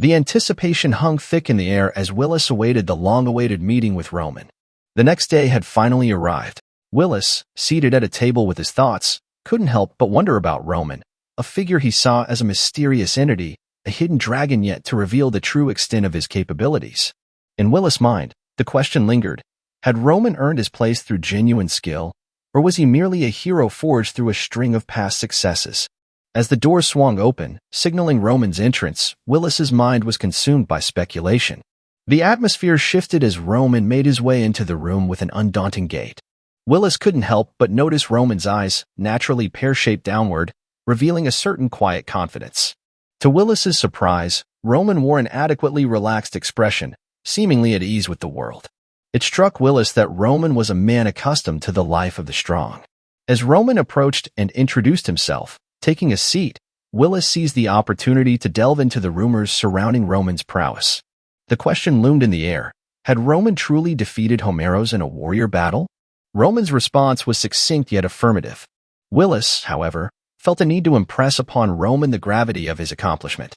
The anticipation hung thick in the air as Willis awaited the long-awaited meeting with Roman. The next day had finally arrived. Willis, seated at a table with his thoughts, couldn't help but wonder about Roman, a figure he saw as a mysterious entity, a hidden dragon yet to reveal the true extent of his capabilities. In Willis' mind, the question lingered: had Roman earned his place through genuine skill, or was he merely a hero forged through a string of past successes? As the door swung open, signaling Roman's entrance, Willis's mind was consumed by speculation. The atmosphere shifted as Roman made his way into the room with an undaunting gait. Willis couldn't help but notice Roman's eyes, naturally pear-shaped downward, revealing a certain quiet confidence. To Willis's surprise, Roman wore an adequately relaxed expression, seemingly at ease with the world. It struck Willis that Roman was a man accustomed to the life of the strong. As Roman approached and introduced himself, taking a seat, Willis seized the opportunity to delve into the rumors surrounding Roman's prowess. The question loomed in the air: had Roman truly defeated Homeros in a warrior battle? Roman's response was succinct yet affirmative. Willis, however, felt a need to impress upon Roman the gravity of his accomplishment.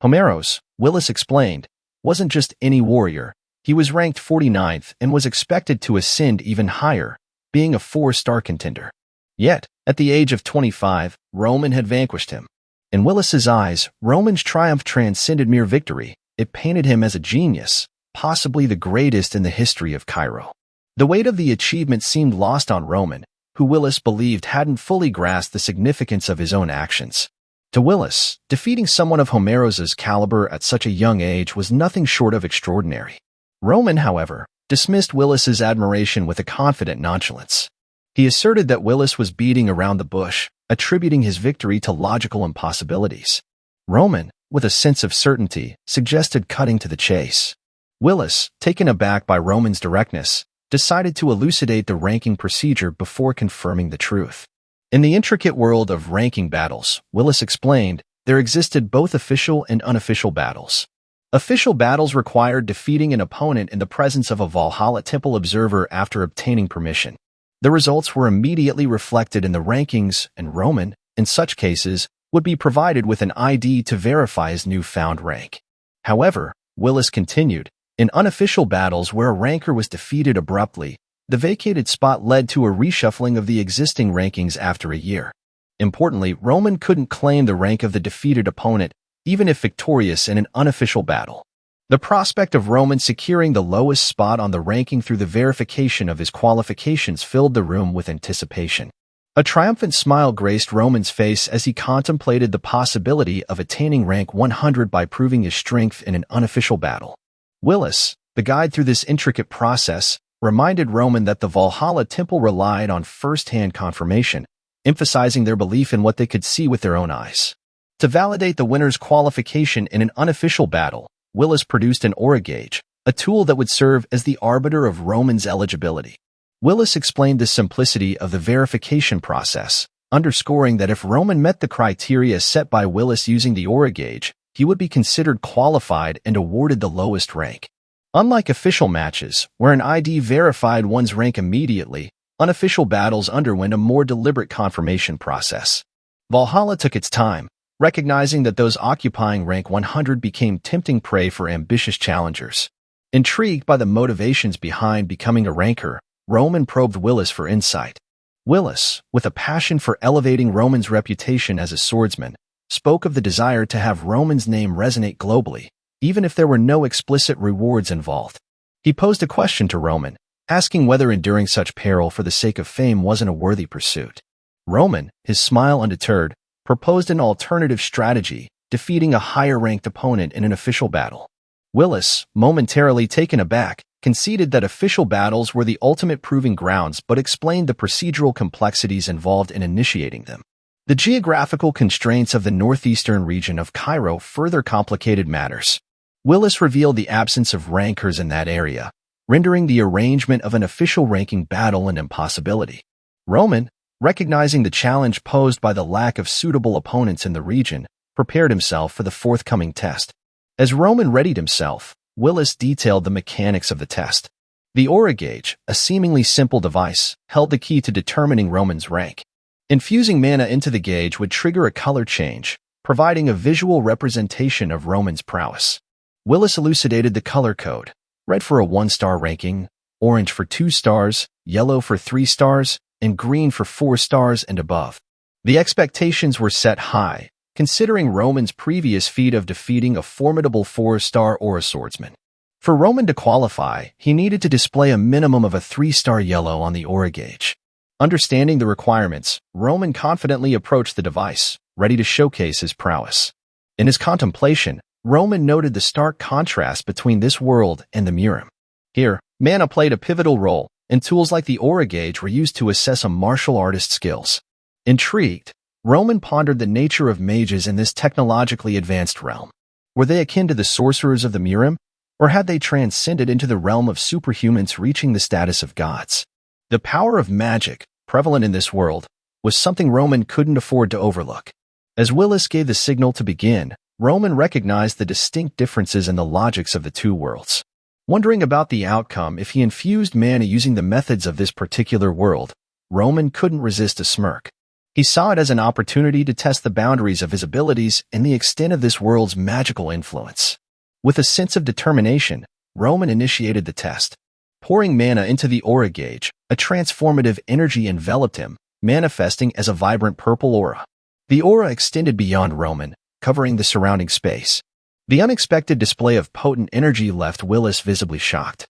Homeros, Willis explained, wasn't just any warrior. He was ranked 49th and was expected to ascend even higher, being a 4-star contender. Yet, at the age of 25, Roman had vanquished him. In Willis's eyes, Roman's triumph transcended mere victory. It painted him as a genius, possibly the greatest in the history of Cairo. The weight of the achievement seemed lost on Roman, who Willis believed hadn't fully grasped the significance of his own actions. To Willis, defeating someone of Homeros's caliber at such a young age was nothing short of extraordinary. Roman, however, dismissed Willis's admiration with a confident nonchalance. He asserted that Willis was beating around the bush, attributing his victory to logical impossibilities. Roman, with a sense of certainty, suggested cutting to the chase. Willis, taken aback by Roman's directness, decided to elucidate the ranking procedure before confirming the truth. In the intricate world of ranking battles, Willis explained, there existed both official and unofficial battles. Official battles required defeating an opponent in the presence of a Valhalla Temple observer after obtaining permission. The results were immediately reflected in the rankings, and Roman, in such cases, would be provided with an ID to verify his newfound rank. However, Willis continued, in unofficial battles where a ranker was defeated abruptly, the vacated spot led to a reshuffling of the existing rankings after a year. Importantly, Roman couldn't claim the rank of the defeated opponent, even if victorious in an unofficial battle. The prospect of Roman securing the lowest spot on the ranking through the verification of his qualifications filled the room with anticipation. A triumphant smile graced Roman's face as he contemplated the possibility of attaining rank 100 by proving his strength in an unofficial battle. Willis, the guide through this intricate process, reminded Roman that the Valhalla Temple relied on first-hand confirmation, emphasizing their belief in what they could see with their own eyes. To validate the winner's qualification in an unofficial battle, Willis produced an aura gauge, a tool that would serve as the arbiter of Roman's eligibility. Willis explained the simplicity of the verification process, underscoring that if Roman met the criteria set by Willis using the aura gauge, he would be considered qualified and awarded the lowest rank. Unlike official matches, where an ID verified one's rank immediately, unofficial battles underwent a more deliberate confirmation process. Valhalla took its time, recognizing that those occupying rank 100 became tempting prey for ambitious challengers. Intrigued by the motivations behind becoming a ranker, Roman probed Willis for insight. Willis, with a passion for elevating Roman's reputation as a swordsman, spoke of the desire to have Roman's name resonate globally, even if there were no explicit rewards involved. He posed a question to Roman, asking whether enduring such peril for the sake of fame wasn't a worthy pursuit. Roman, his smile undeterred, proposed an alternative strategy, defeating a higher-ranked opponent in an official battle. Willis, momentarily taken aback, conceded that official battles were the ultimate proving grounds but explained the procedural complexities involved in initiating them. The geographical constraints of the northeastern region of Cairo further complicated matters. Willis revealed the absence of rankers in that area, rendering the arrangement of an official ranking battle an impossibility. Roman, recognizing the challenge posed by the lack of suitable opponents in the region, prepared himself for the forthcoming test. As Roman readied himself, Willis detailed the mechanics of the test. The aura gauge, a seemingly simple device, held the key to determining Roman's rank. Infusing mana into the gauge would trigger a color change, providing a visual representation of Roman's prowess. Willis elucidated the color code: red for a 1-star ranking, orange for 2 stars, yellow for 3 stars, and green for 4 stars and above. The expectations were set high, considering Roman's previous feat of defeating a formidable 4-star aura swordsman. For Roman to qualify, he needed to display a minimum of a 3-star yellow on the aura gauge. Understanding the requirements, Roman confidently approached the device, ready to showcase his prowess. In his contemplation, Roman noted the stark contrast between this world and the Mirim. Here, mana played a pivotal role, and tools like the aura gauge were used to assess a martial artist's skills. Intrigued, Roman pondered the nature of mages in this technologically advanced realm. Were they akin to the sorcerers of the Mirim, or had they transcended into the realm of superhumans reaching the status of gods? The power of magic, prevalent in this world, was something Roman couldn't afford to overlook. As Willis gave the signal to begin, Roman recognized the distinct differences in the logics of the two worlds. Wondering about the outcome if he infused mana using the methods of this particular world, Roman couldn't resist a smirk. He saw it as an opportunity to test the boundaries of his abilities and the extent of this world's magical influence. With a sense of determination, Roman initiated the test. Pouring mana into the aura gauge, a transformative energy enveloped him, manifesting as a vibrant purple aura. The aura extended beyond Roman, covering the surrounding space. The unexpected display of potent energy left Willis visibly shocked.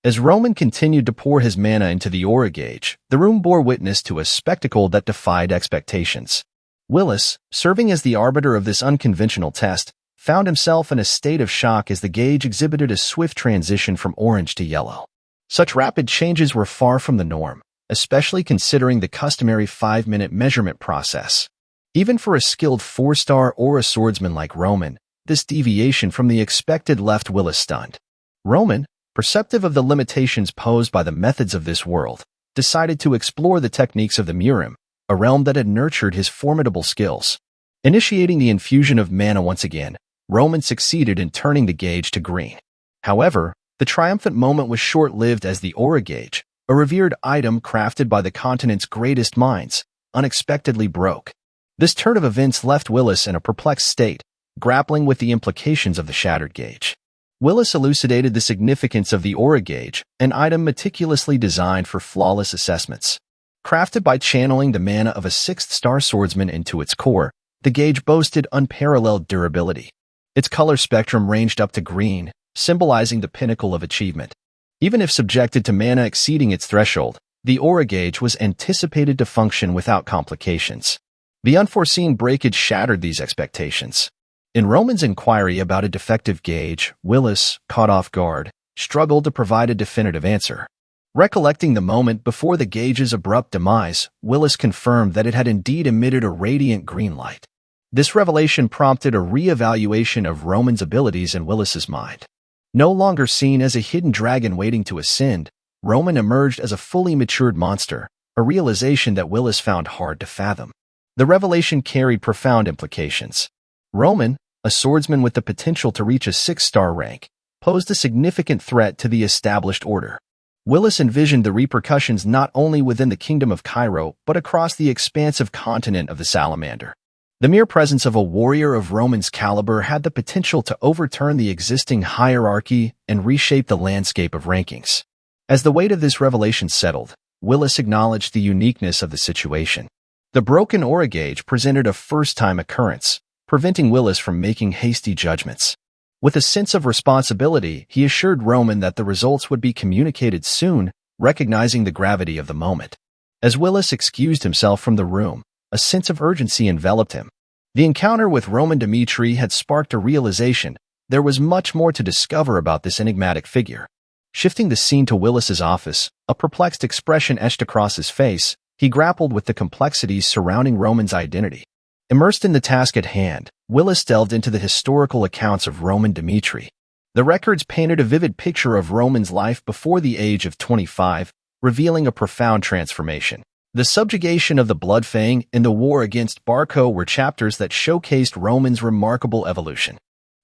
As Roman continued to pour his mana into the aura gauge, the room bore witness to a spectacle that defied expectations. Willis, serving as the arbiter of this unconventional test, found himself in a state of shock as the gauge exhibited a swift transition from orange to yellow. Such rapid changes were far from the norm, especially considering the customary 5-minute measurement process. Even for a skilled 4-star aura swordsman like Roman, this deviation from the expected left Willis stunned. Roman, perceptive of the limitations posed by the methods of this world, decided to explore the techniques of the Mirim, a realm that had nurtured his formidable skills. Initiating the infusion of mana once again, Roman succeeded in turning the gauge to green. However, the triumphant moment was short-lived as the aura gauge, a revered item crafted by the continent's greatest minds, unexpectedly broke. This turn of events left Willis in a perplexed state, grappling with the implications of the shattered gauge. Willis elucidated the significance of the aura gauge, an item meticulously designed for flawless assessments. Crafted by channeling the mana of a 6th-star swordsman into its core, the gauge boasted unparalleled durability. Its color spectrum ranged up to green, symbolizing the pinnacle of achievement. Even if subjected to mana exceeding its threshold, the aura gauge was anticipated to function without complications. The unforeseen breakage shattered these expectations. In Roman's inquiry about a defective gauge, Willis, caught off guard, struggled to provide a definitive answer. Recollecting the moment before the gauge's abrupt demise, Willis confirmed that it had indeed emitted a radiant green light. This revelation prompted a re-evaluation of Roman's abilities in Willis's mind. No longer seen as a hidden dragon waiting to ascend, Roman emerged as a fully matured monster, a realization that Willis found hard to fathom. The revelation carried profound implications. Roman, a swordsman with the potential to reach a 6-star rank, posed a significant threat to the established order. Willis envisioned the repercussions not only within the Kingdom of Cairo, but across the expansive continent of the Salamander. The mere presence of a warrior of Roman's caliber had the potential to overturn the existing hierarchy and reshape the landscape of rankings. As the weight of this revelation settled, Willis acknowledged the uniqueness of the situation. The broken aura gauge presented a first-time occurrence, preventing Willis from making hasty judgments. With a sense of responsibility, he assured Roman that the results would be communicated soon, recognizing the gravity of the moment. As Willis excused himself from the room, a sense of urgency enveloped him. The encounter with Roman Dimitry had sparked a realization: there was much more to discover about this enigmatic figure. Shifting the scene to Willis's office, a perplexed expression etched across his face, he grappled with the complexities surrounding Roman's identity. Immersed in the task at hand, Willis delved into the historical accounts of Roman Dimitry. The records painted a vivid picture of Roman's life before the age of 25, revealing a profound transformation. The subjugation of the Blood Fang and the war against Barco were chapters that showcased Roman's remarkable evolution.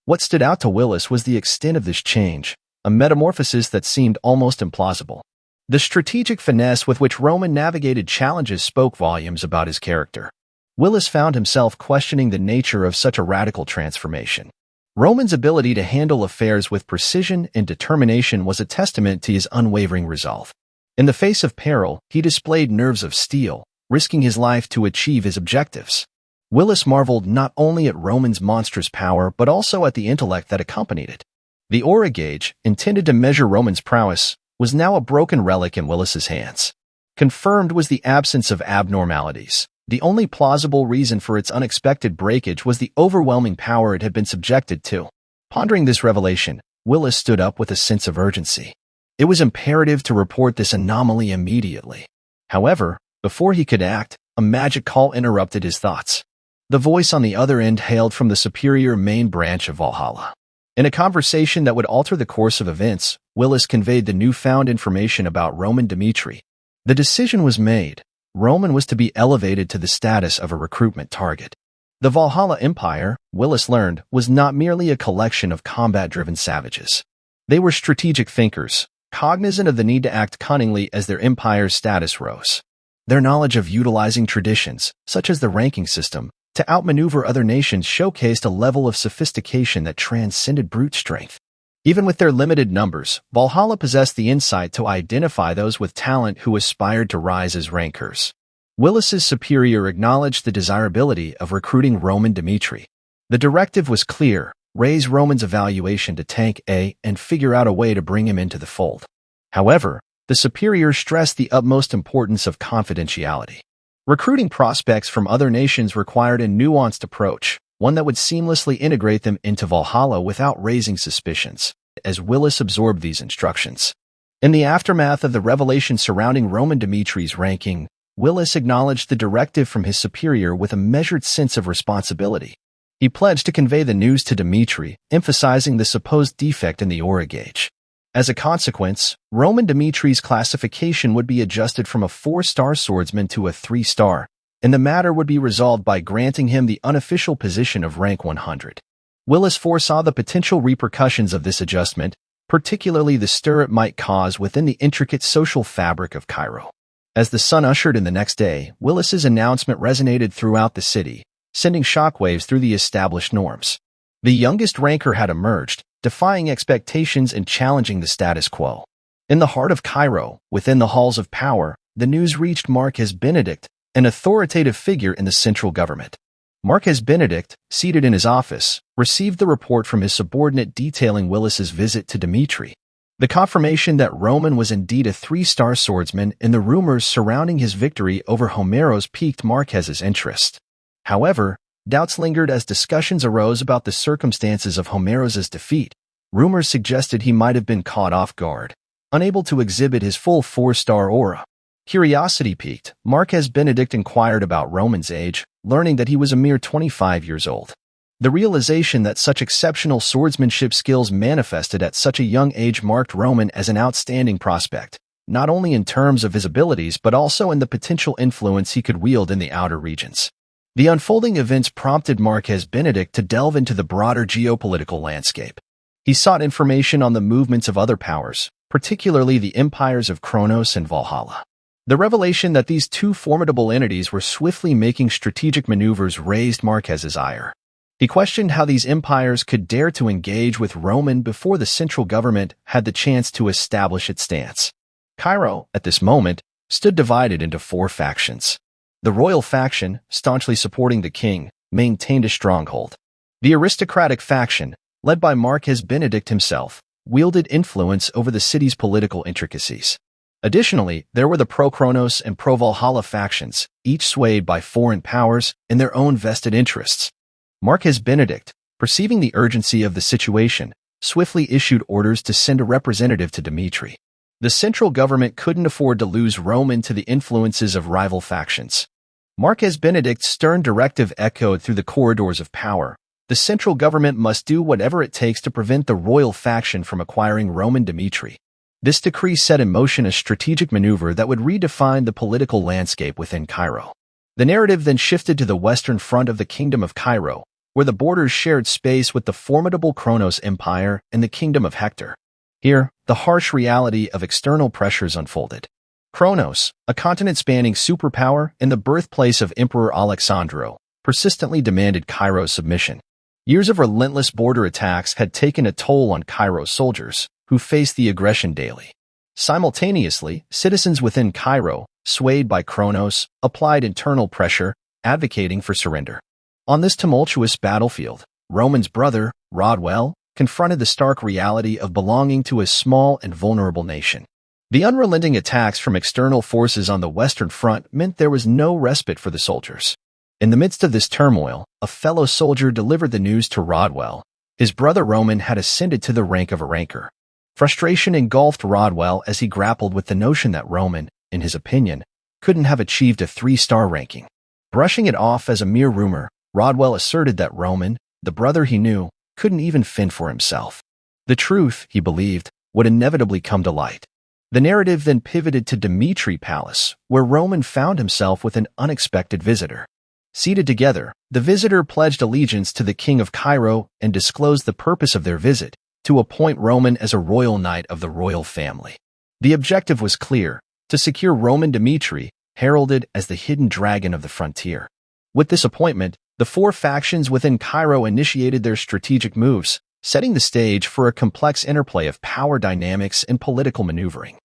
What stood out to Willis was the extent of this change, a metamorphosis that seemed almost implausible. The strategic finesse with which Roman navigated challenges spoke volumes about his character. Willis found himself questioning the nature of such a radical transformation. Roman's ability to handle affairs with precision and determination was a testament to his unwavering resolve. In the face of peril, he displayed nerves of steel, risking his life to achieve his objectives. Willis marveled not only at Roman's monstrous power but also at the intellect that accompanied it. The aura gauge, intended to measure Roman's prowess, was now a broken relic in Willis's hands. Confirmed was the absence of abnormalities. The only plausible reason for its unexpected breakage was the overwhelming power it had been subjected to. Pondering this revelation, Willis stood up with a sense of urgency. It was imperative to report this anomaly immediately. However, before he could act, a magic call interrupted his thoughts. The voice on the other end hailed from the superior main branch of Valhalla. In a conversation that would alter the course of events, Willis conveyed the newfound information about Roman Dimitry. The decision was made. Roman was to be elevated to the status of a recruitment target. The Valhalla Empire, Willis learned, was not merely a collection of combat-driven savages. They were strategic thinkers, cognizant of the need to act cunningly as their empire's status rose. Their knowledge of utilizing traditions, such as the ranking system, to outmaneuver other nations showcased a level of sophistication that transcended brute strength. Even with their limited numbers, Valhalla possessed the insight to identify those with talent who aspired to rise as rankers. Willis's superior acknowledged the desirability of recruiting Roman Dimitry. The directive was clear: raise Roman's evaluation to tank A and figure out a way to bring him into the fold. However, the superior stressed the utmost importance of confidentiality. Recruiting prospects from other nations required a nuanced approach, one that would seamlessly integrate them into Valhalla without raising suspicions. As Willis absorbed these instructions, in the aftermath of the revelation surrounding Roman Dimitri's ranking, Willis acknowledged the directive from his superior with a measured sense of responsibility. He pledged to convey the news to Demitri, emphasizing the supposed defect in the aura gauge. As a consequence, Roman Dimitri's classification would be adjusted from a 4-star swordsman to a 3-star, and the matter would be resolved by granting him the unofficial position of rank 100. Willis foresaw the potential repercussions of this adjustment, particularly the stir it might cause within the intricate social fabric of Cairo. As the sun ushered in the next day, Willis's announcement resonated throughout the city, sending shockwaves through the established norms. The youngest ranker had emerged, defying expectations and challenging the status quo. In the heart of Cairo, within the halls of power, the news reached Marquez Benedict, an authoritative figure in the central government. Marquez Benedict, seated in his office, received the report from his subordinate detailing Willis's visit to Demitri. The confirmation that Roman was indeed a 3-star swordsman and the rumors surrounding his victory over Homeros piqued Marquez's interest. However, doubts lingered as discussions arose about the circumstances of Homeros's defeat. Rumors suggested he might have been caught off guard, unable to exhibit his full 4-star aura. Curiosity piqued, Marquez Benedict inquired about Roman's age, learning that he was a mere 25 years old. The realization that such exceptional swordsmanship skills manifested at such a young age marked Roman as an outstanding prospect, not only in terms of his abilities but also in the potential influence he could wield in the outer regions. The unfolding events prompted Marquez Benedict to delve into the broader geopolitical landscape. He sought information on the movements of other powers, particularly the empires of Kronos and Valhalla. The revelation that these two formidable entities were swiftly making strategic maneuvers raised Marquez's ire. He questioned how these empires could dare to engage with Roman before the central government had the chance to establish its stance. Cairo, at this moment, stood divided into 4 factions. The royal faction, staunchly supporting the king, maintained a stronghold. The aristocratic faction, led by Marquez Benedict himself, wielded influence over the city's political intricacies. Additionally, there were the pro-Kronos and pro-Valhalla factions, each swayed by foreign powers and their own vested interests. Marquez Benedict, perceiving the urgency of the situation, swiftly issued orders to send a representative to Demitri. The central government couldn't afford to lose Roman to the influences of rival factions. Marquez Benedict's stern directive echoed through the corridors of power. The central government must do whatever it takes to prevent the royal faction from acquiring Roman Dimitri. This decree set in motion a strategic maneuver that would redefine the political landscape within Cairo. The narrative then shifted to the western front of the Kingdom of Cairo, where the borders shared space with the formidable Kronos Empire and the Kingdom of Hector. Here, the harsh reality of external pressures unfolded. Kronos, a continent-spanning superpower and the birthplace of Emperor Alexandro, persistently demanded Cairo's submission. Years of relentless border attacks had taken a toll on Cairo's soldiers, who faced the aggression daily. Simultaneously, citizens within Cairo, swayed by Kronos, applied internal pressure, advocating for surrender. On this tumultuous battlefield, Roman's brother, Rodwell, confronted the stark reality of belonging to a small and vulnerable nation. The unrelenting attacks from external forces on the Western Front meant there was no respite for the soldiers. In the midst of this turmoil, a fellow soldier delivered the news to Rodwell. His brother Roman had ascended to the rank of a ranker. Frustration engulfed Rodwell as he grappled with the notion that Roman, in his opinion, couldn't have achieved a 3-star ranking. Brushing it off as a mere rumor, Rodwell asserted that Roman, the brother he knew, couldn't even fend for himself. The truth, he believed, would inevitably come to light. The narrative then pivoted to Demitri Palace, where Roman found himself with an unexpected visitor. Seated together, the visitor pledged allegiance to the king of Cairo and disclosed the purpose of their visit, to appoint Roman as a royal knight of the royal family. The objective was clear: to secure Roman Dimitri, heralded as the hidden dragon of the frontier. With this appointment, the 4 factions within Cairo initiated their strategic moves, setting the stage for a complex interplay of power dynamics and political maneuvering.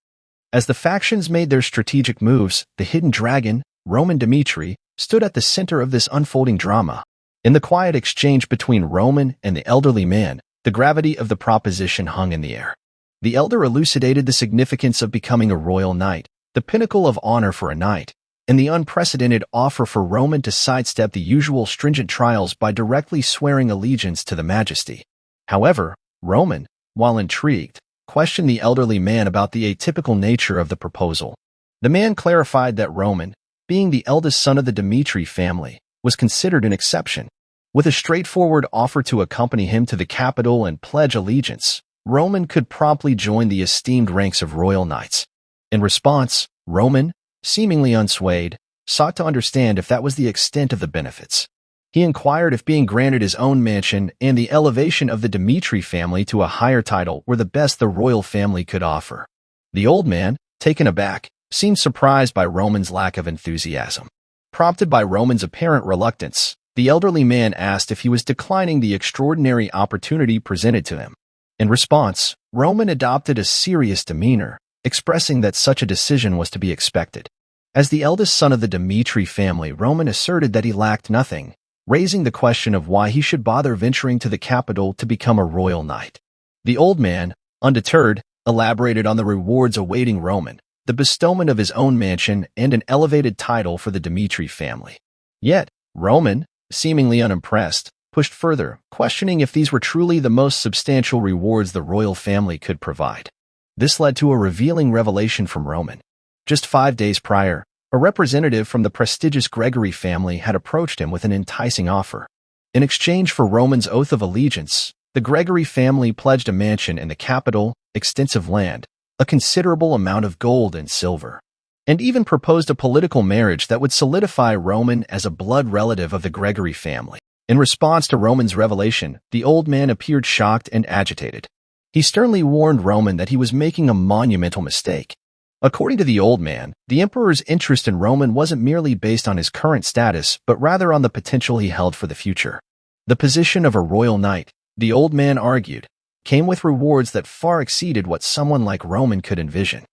As the factions made their strategic moves, the hidden dragon, Roman Dimitri, stood at the center of this unfolding drama. In the quiet exchange between Roman and the elderly man, the gravity of the proposition hung in the air. The elder elucidated the significance of becoming a royal knight, the pinnacle of honor for a knight, and the unprecedented offer for Roman to sidestep the usual stringent trials by directly swearing allegiance to the majesty. However, Roman, while intrigued, questioned the elderly man about the atypical nature of the proposal. The man clarified that Roman, being the eldest son of the Dimitri family, was considered an exception. With a straightforward offer to accompany him to the capital and pledge allegiance, Roman could promptly join the esteemed ranks of royal knights. In response, Roman, seemingly unswayed, sought to understand if that was the extent of the benefits. He inquired if being granted his own mansion and the elevation of the Dimitri family to a higher title were the best the royal family could offer. The old man, taken aback, seemed surprised by Roman's lack of enthusiasm. Prompted by Roman's apparent reluctance, the elderly man asked if he was declining the extraordinary opportunity presented to him. In response, Roman adopted a serious demeanor, expressing that such a decision was to be expected. As the eldest son of the Dimitri family, Roman asserted that he lacked nothing, raising the question of why he should bother venturing to the capital to become a royal knight. The old man, undeterred, elaborated on the rewards awaiting Roman, the bestowment of his own mansion and an elevated title for the Dimitri family. Yet, Roman, seemingly unimpressed, pushed further, questioning if these were truly the most substantial rewards the royal family could provide. This led to a revealing revelation from Roman. Just 5 days prior, a representative from the prestigious Gregory family had approached him with an enticing offer. In exchange for Roman's oath of allegiance, the Gregory family pledged a mansion in the capital, extensive land, a considerable amount of gold and silver, and even proposed a political marriage that would solidify Roman as a blood relative of the Gregory family. In response to Roman's revelation, the old man appeared shocked and agitated. He sternly warned Roman that he was making a monumental mistake. According to the old man, the emperor's interest in Roman wasn't merely based on his current status, but rather on the potential he held for the future. The position of a royal knight, the old man argued, came with rewards that far exceeded what someone like Roman could envision.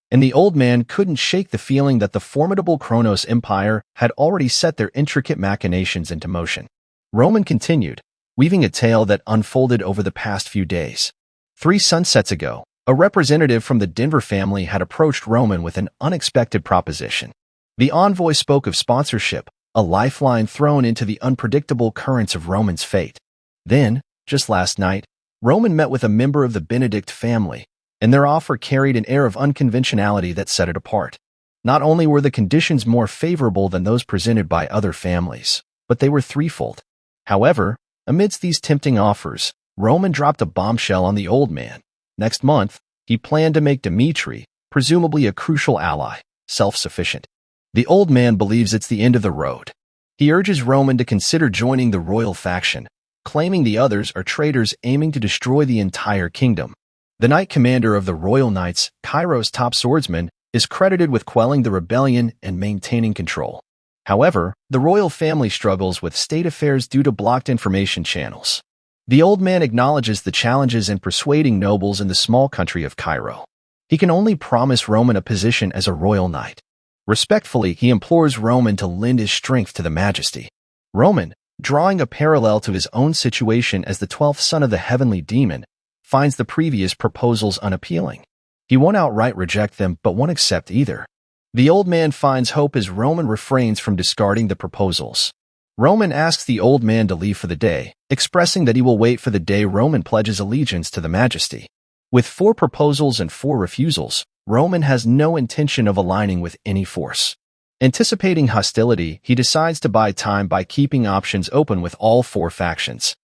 And the old man couldn't shake the feeling that the formidable Kronos Empire had already set their intricate machinations into motion. Roman continued, weaving a tale that unfolded over the past few days. 3 sunsets ago, a representative from the Denver family had approached Roman with an unexpected proposition. The envoy spoke of sponsorship, a lifeline thrown into the unpredictable currents of Roman's fate. Then, just last night, Roman met with a member of the Benedict family, and their offer carried an air of unconventionality that set it apart. Not only were the conditions more favorable than those presented by other families, but they were threefold. However, amidst these tempting offers, Roman dropped a bombshell on the old man. Next month, he planned to make Demitri, presumably a crucial ally, self-sufficient. The old man believes it's the end of the road. He urges Roman to consider joining the royal faction, claiming the others are traitors aiming to destroy the entire kingdom. The knight commander of the Royal Knights, Cairo's top swordsman, is credited with quelling the rebellion and maintaining control. However, the royal family struggles with state affairs due to blocked information channels. The old man acknowledges the challenges in persuading nobles in the small country of Cairo. He can only promise Roman a position as a royal knight. Respectfully, he implores Roman to lend his strength to the majesty. Roman, drawing a parallel to his own situation as the 12th son of the Heavenly Demon, finds the previous proposals unappealing. He won't outright reject them but won't accept either. The old man finds hope as Roman refrains from discarding the proposals. Roman asks the old man to leave for the day, expressing that he will wait for the day Roman pledges allegiance to the majesty. With 4 proposals and 4 refusals, Roman has no intention of aligning with any force. Anticipating hostility, he decides to buy time by keeping options open with all 4 factions.